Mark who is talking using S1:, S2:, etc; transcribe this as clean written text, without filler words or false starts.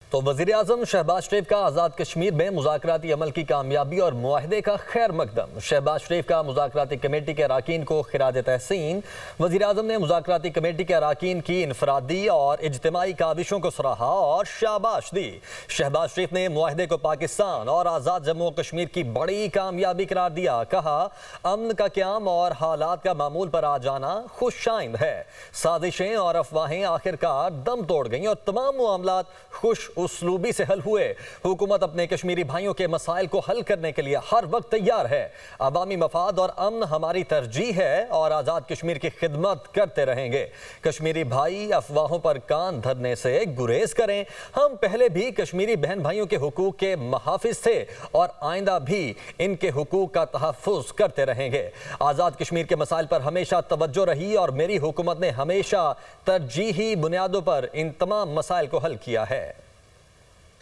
S1: تو وزیر اعظم شہباز شریف کا آزاد کشمیر میں مذاکراتی عمل کی کامیابی اور معاہدے کا خیر مقدم۔ شہباز شریف کا مذاکراتی کمیٹی کے اراکین کو خراج تحسین۔ وزیر اعظم نے مذاکراتی کمیٹی کے اراکین کی انفرادی اور اجتماعی کاوشوں کو سراہا اور شاباش دی۔ شہباز شریف نے معاہدے کو پاکستان اور آزاد جموں و کشمیر کی بڑی کامیابی قرار دیا۔ کہا امن کا قیام اور حالات کا معمول پر آ جانا خوش آئند ہے۔ سازشیں اور افواہیں آخرکار دم توڑ گئیں اور تمام معاملات خوش اسلوبی سے حل ہوئے۔ حکومت اپنے کشمیری بھائیوں کے مسائل کو حل کرنے کے لیے ہر وقت تیار ہے۔ عوامی مفاد اور امن ہماری ترجیح ہے اور آزاد کشمیر کی خدمت کرتے رہیں گے۔ کشمیری بھائی افواہوں پر کان دھرنے سے گریز کریں۔ ہم پہلے بھی کشمیری بہن بھائیوں کے حقوق کے محافظ تھے اور آئندہ بھی ان کے حقوق کا تحفظ کرتے رہیں گے۔ آزاد کشمیر کے مسائل پر ہمیشہ توجہ رہی اور میری حکومت نے ہمیشہ ترجیحی بنیادوں پر ان تمام مسائل کو حل کیا ہے۔